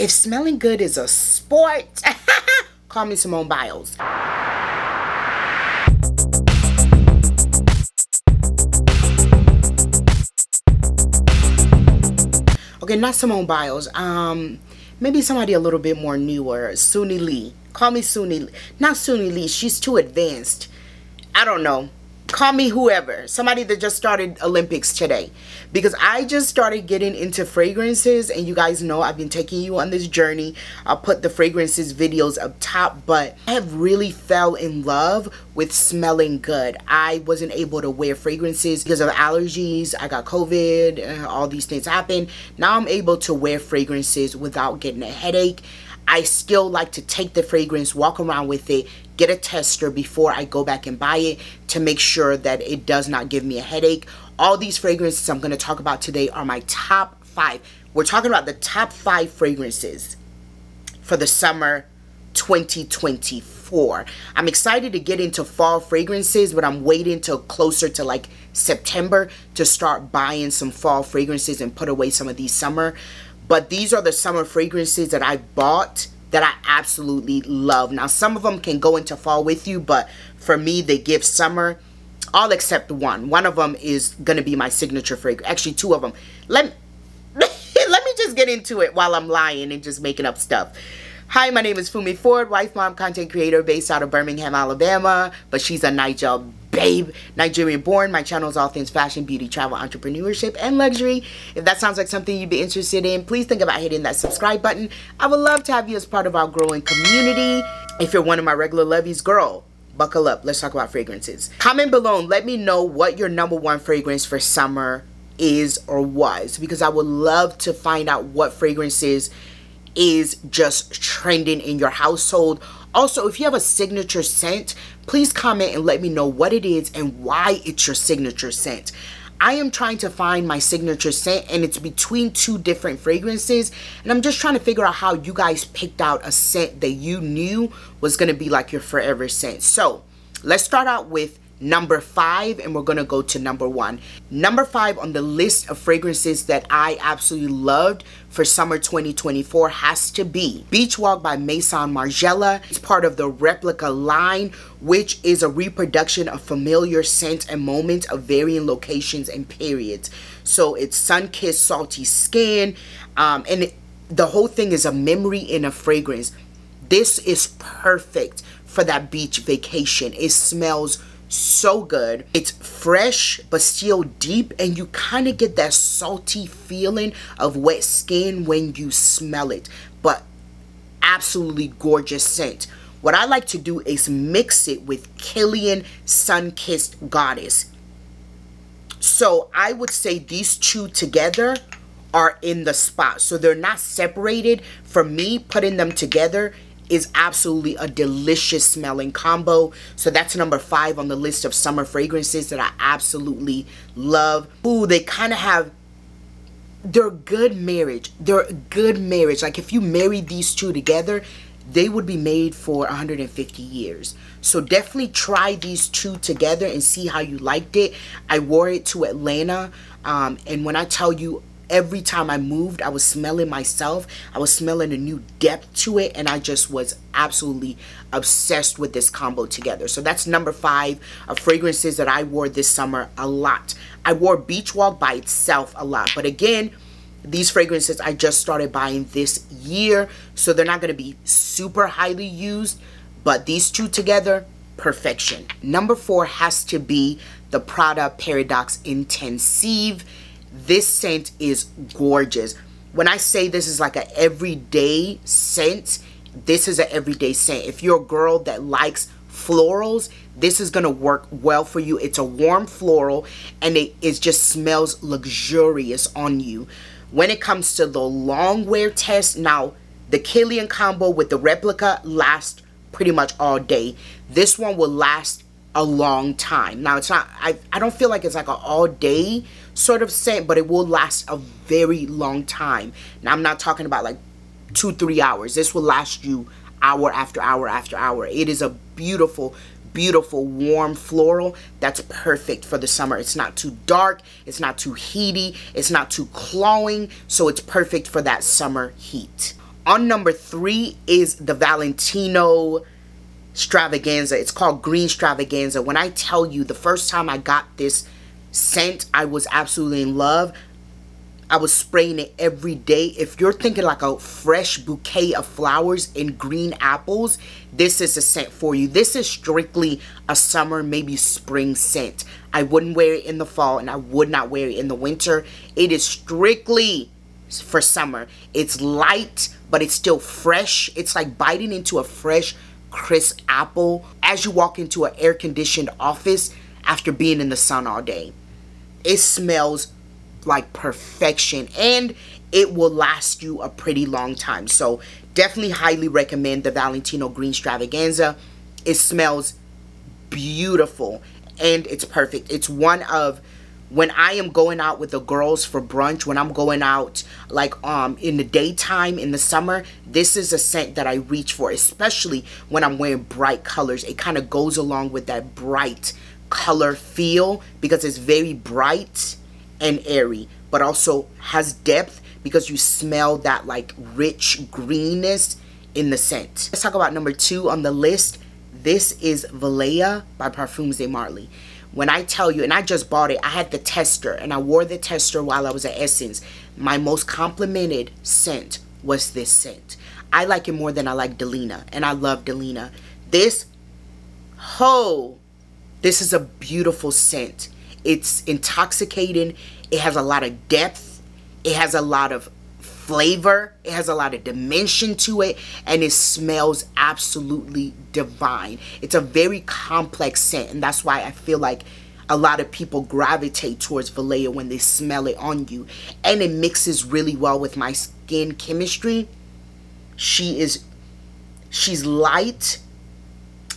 If smelling good is a sport, call me Simone Biles. Okay, not Simone Biles. Maybe somebody a little bit more newer. Suni Lee. Call me Suni. Not Suni Lee. She's too advanced. I don't know. Call me whoever. Somebody that just started Olympics today. Because I just started getting into fragrances. And you guys know I've been taking you on this journey. I'll put the fragrances videos up top. But I have really fell in love with smelling good. I wasn't able to wear fragrances because of allergies. I got COVID. All these things happened. Now I'm able to wear fragrances without getting a headache. I still like to take the fragrance, walk around with it, get a tester before I go back and buy it to make sure that it does not give me a headache. All these fragrances I'm going to talk about today are my top 5. We're talking about the top 5 fragrances for the summer 2024. I'm excited to get into fall fragrances, but I'm waiting till closer to like September to start buying some fall fragrances and put away some of these summer. But these are the summer fragrances that I bought that I absolutely love. Now, some of them can go into fall with you, but for me, they give summer. All except one. One of them is going to be my signature fragrance. Actually, 2 of them. Let me just get into it while I'm lying and just making up stuff. Hi, my name is Fumi Ford, wife, mom, content creator based out of Birmingham, Alabama. But she's a Nigel babe, Nigerian born. My channel is all things fashion, beauty, travel, entrepreneurship, and luxury. If that sounds like something you'd be interested in, please think about hitting that subscribe button. I would love to have you as part of our growing community. If you're one of my regular lovies, girl, buckle up. Let's talk about fragrances. Comment below and let me know what your #1 fragrance for summer is or was, because I would love to find out what fragrances is just trending in your household. Also, if you have a signature scent, please comment and let me know what it is and why it's your signature scent. I am trying to find my signature scent, and it's between 2 different fragrances, and I'm just trying to figure out how you guys picked out a scent that you knew was going to be like your forever scent. So let's start out with number 5, and we're gonna go to number 1. Number 5 on the list of fragrances that I absolutely loved for summer 2024 has to be Beachwalk by Maison Margiela. It's part of the Replica line, which is a reproduction of familiar scents and moments of varying locations and periods. So it's sun-kissed salty skin, and the whole thing is a memory in a fragrance. This is perfect for that beach vacation. It smells so good. It's fresh but still deep, and you kind of get that salty feeling of wet skin when you smell it, but absolutely gorgeous scent. What I like to do is mix it with Kilian Sun-Kissed Goddess. So I would say these 2 together are in the spot, so they're not separated. For me, putting them together is absolutely a delicious smelling combo. So that's number 5 on the list of summer fragrances that I absolutely love. Ooh, they kind of have, they're a good marriage. They're a good marriage. Like if you marry these 2 together, they would be made for 150 years. So definitely try these 2 together and see how you liked it. I wore it to Atlanta, and when I tell you, every time I moved, I was smelling myself. I was smelling a new depth to it, and I just was absolutely obsessed with this combo together. So that's number 5 of fragrances that I wore this summer a lot. I wore Beachwalk by itself a lot, but again, these fragrances I just started buying this year, so they're not going to be super highly used, but these 2 together, perfection. Number 4 has to be the Prada Paradoxe Intensive. This scent is gorgeous. When I say this is like an everyday scent, this is an everyday scent. If you're a girl that likes florals, this is gonna work well for you. It's a warm floral, and it just smells luxurious on you. When it comes to the long wear test, now the Kilian combo with the Replica lasts pretty much all day. This one will last a long time. Now it's not, I don't feel like it's like an all day sort of scent, but it will last a very long time. Now I'm not talking about like 2-3 hours. This will last you hour after hour after hour. It is a beautiful, beautiful warm floral that's perfect for the summer. It's not too dark, it's not too heaty, it's not too cloying, so it's perfect for that summer heat. On number 3 is the Valentino Stravaganza. It's called Green Stravaganza. When I tell you, the first time I got this scent, I was absolutely in love. I was spraying it every day. If you're thinking like a fresh bouquet of flowers and green apples, this is a scent for you. This is strictly a summer, maybe spring scent. I wouldn't wear it in the fall, and I would not wear it in the winter. It is strictly for summer. It's light, but it's still fresh. It's like biting into a fresh, crisp apple as you walk into an air-conditioned office after being in the sun all day. It smells like perfection, and it will last you a pretty long time. So definitely highly recommend the Valentino Green Stravaganza. It smells beautiful, and it's perfect. It's one of, when I am going out with the girls for brunch, when I'm going out like in the daytime in the summer, this is a scent that I reach for, especially when I'm wearing bright colors. It kind of goes along with that bright color feel because it's very bright and airy, but also has depth because you smell that like rich greenness in the scent. Let's talk about number 2 on the list. This is Valaya by Perfumes de Marly. When I tell you, and I just bought it, I had the tester and I wore the tester while I was at Essence. My most complimented scent was this scent. I like it more than I like Delina, and I love Delina. This is a beautiful scent. It's intoxicating. It has a lot of depth. It has a lot of flavor. It has a lot of dimension to it. And it smells absolutely divine. It's a very complex scent. And that's why I feel like a lot of people gravitate towards Valaya when they smell it on you. And it mixes really well with my skin chemistry. She's light,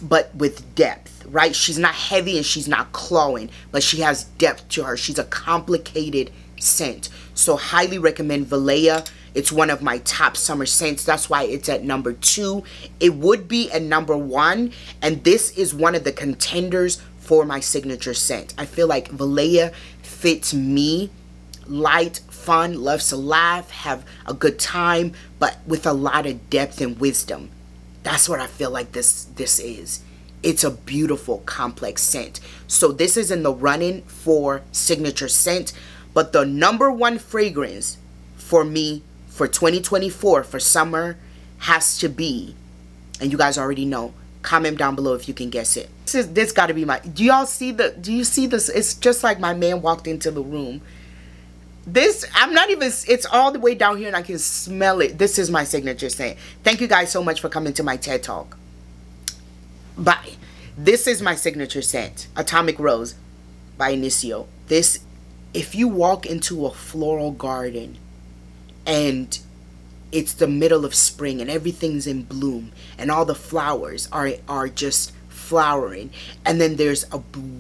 but with depth, right? She's not heavy and she's not clawing, but she has depth to her. She's a complicated scent. So highly recommend Valaya. It's one of my top summer scents. That's why it's at number 2. It would be at number 1, and this is one of the contenders for my signature scent. I feel like Valaya fits me. Light, fun, loves to laugh, have a good time, but with a lot of depth and wisdom. That's what I feel like this is. It's a beautiful, complex scent. So this is in the running for signature scent. But the number 1 fragrance for me for 2024 for summer has to be, and you guys already know, comment down below if you can guess it. This got to be my, do you see this? It's just like my man walked into the room. This, I'm not even, it's all the way down here and I can smell it. This is my signature scent. Thank you guys so much for coming to my TED Talk. Bye. This is my signature scent. Atomic Rose by Initio. This, if you walk into a floral garden and it's the middle of spring and everything's in bloom and all the flowers are just flowering, and then there's a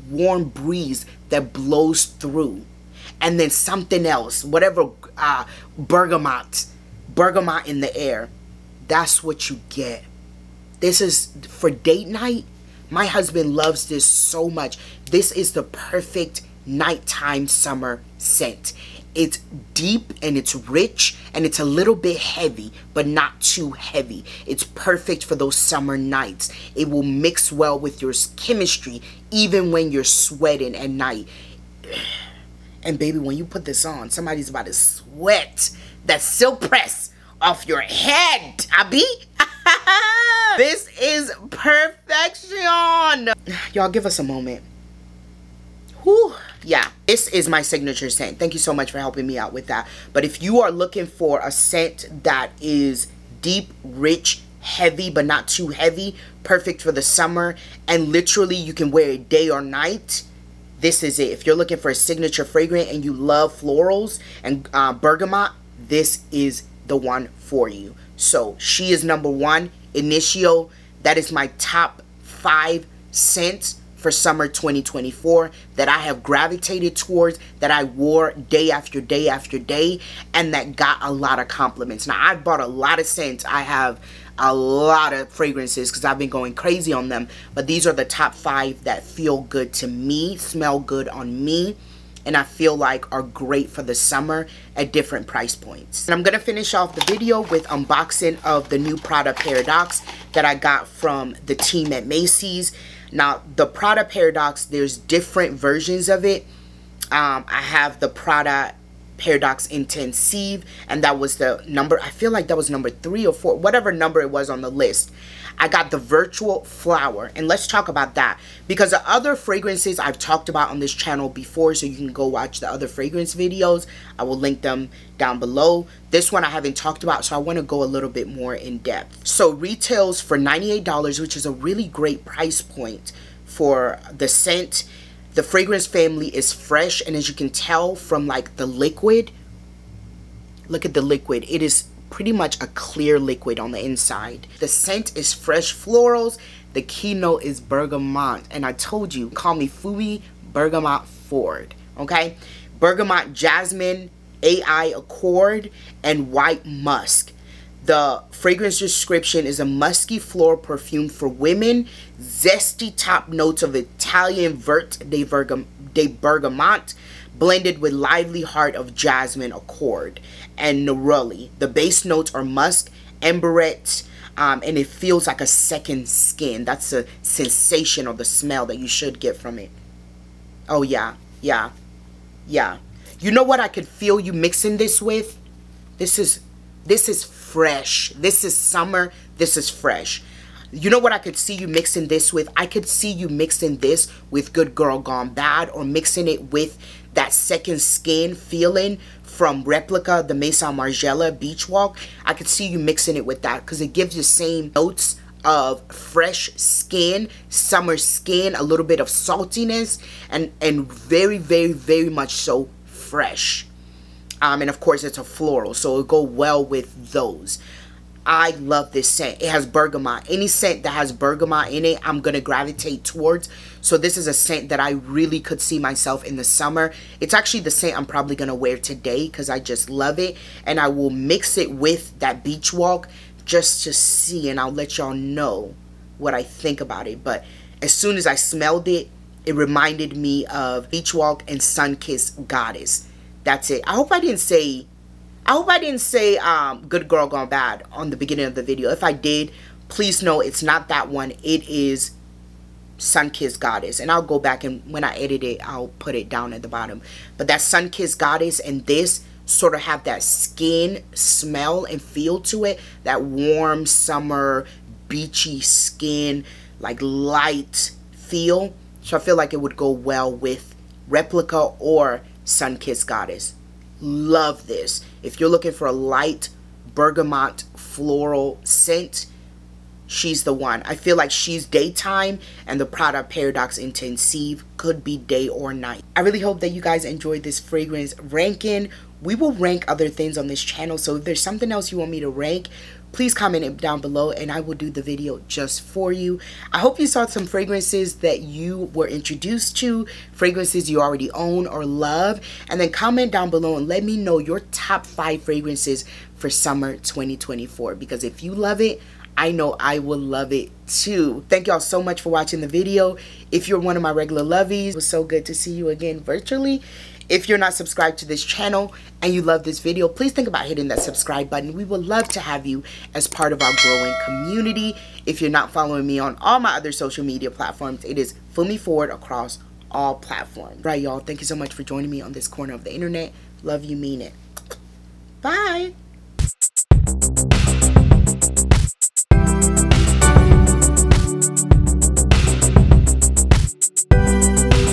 warm breeze that blows through, and then something else, whatever, bergamot in the air, that's what you get. This is for date night. My husband loves this so much. This is the perfect nighttime summer scent. It's deep and it's rich and it's a little bit heavy, but not too heavy. It's perfect for those summer nights. It will mix well with your chemistry even when you're sweating at night. And baby, when you put this on, somebody's about to sweat that silk press off your head, Abby. This is perfection. Y'all give us a moment. Whew. Yeah, this is my signature scent. Thank you so much for helping me out with that. But if you are looking for a scent that is deep, rich, heavy, but not too heavy, perfect for the summer, and literally you can wear it day or night, this is it. If you're looking for a signature fragrance and you love florals and bergamot, this is the one for you. So she is number 1, Initio. That is my top 5 scents for summer 2024 that I have gravitated towards, that I wore day after day after day, and that got a lot of compliments. Now, I've bought a lot of scents. I have a lot of fragrances because I've been going crazy on them, but these are the top 5 that feel good to me, smell good on me, and I feel like are great for the summer at different price points. And I'm gonna finish off the video with unboxing of the new Prada Paradox that I got from the team at Macy's. Now, the Prada Paradox, there's different versions of it. I have the Prada Paradox Intensive, and that was the number, I feel like that was number 3 or 4, whatever number it was on the list. I got the Virtual Flower, and let's talk about that, because the other fragrances I've talked about on this channel before, so you can go watch the other fragrance videos. I will link them down below. This one I haven't talked about, so I want to go a little bit more in depth. So retails for $98, which is a really great price point for the scent. The fragrance family is fresh, and as you can tell from like the liquid, look at the liquid, it is pretty much a clear liquid on the inside. The scent is fresh florals. The keynote is bergamot, and I told you, call me Fumi Bergamot Ford, okay? Bergamot Jasmine, AI Accord, and White Musk. The fragrance description is a musky floral perfume for women, zesty top notes of Italian Vert de Bergamot, blended with lively heart of jasmine, accord, and neroli. The base notes are musk, amberette, and it feels like a second skin. That's a sensation of the smell that you should get from it. Oh yeah, yeah, yeah. You know what I could feel you mixing this with? This is fresh. This is summer. This is fresh. You know what I could see you mixing this with? I could see you mixing this with Good Girl Gone Bad, or mixing it with that second skin feeling from Replica, the Maison Margiela Beachwalk. I could see you mixing it with that, because it gives the same notes of fresh skin, summer skin, a little bit of saltiness, and very, very, very much so fresh. And of course it's a floral, so it'll go well with those. I love this scent. It has bergamot. Any scent that has bergamot in it, I'm going to gravitate towards. So this is a scent that I really could see myself in the summer. It's actually the scent I'm probably going to wear today, because I just love it. And I will mix it with that Beachwalk just to see, and I'll let y'all know what I think about it. But as soon as I smelled it, it reminded me of Beachwalk and Sunkissed Goddess. That's it. I hope I didn't say Good Girl Gone Bad on the beginning of the video. If I did, please know it's not that one. It is Sunkissed Goddess. And I'll go back, and when I edit it, I'll put it down at the bottom. But that Sunkissed Goddess and this sort of have that skin smell and feel to it. That warm summer beachy skin, like light feel. So I feel like it would go well with Replica or Sunkissed Goddess. Love this. If you're looking for a light bergamot floral scent, she's the one. I feel like she's daytime, and the Prada Paradox Intensive could be day or night. I really hope that you guys enjoyed this fragrance ranking. We will rank other things on this channel, so if there's something else you want me to rank, please comment it down below and I will do the video just for you. I hope you saw some fragrances that you were introduced to, fragrances you already own or love, and then comment down below and let me know your top 5 fragrances for summer 2024, because if you love it, I know I will love it too. Thank y'all so much for watching the video. If you're one of my regular lovies, it was so good to see you again virtually. If you're not subscribed to this channel and you love this video, please think about hitting that subscribe button. We would love to have you as part of our growing community. If you're not following me on all my other social media platforms, it is Fumi Ford across all platforms. Right, y'all. Thank you so much for joining me on this corner of the internet. Love you, mean it. Bye.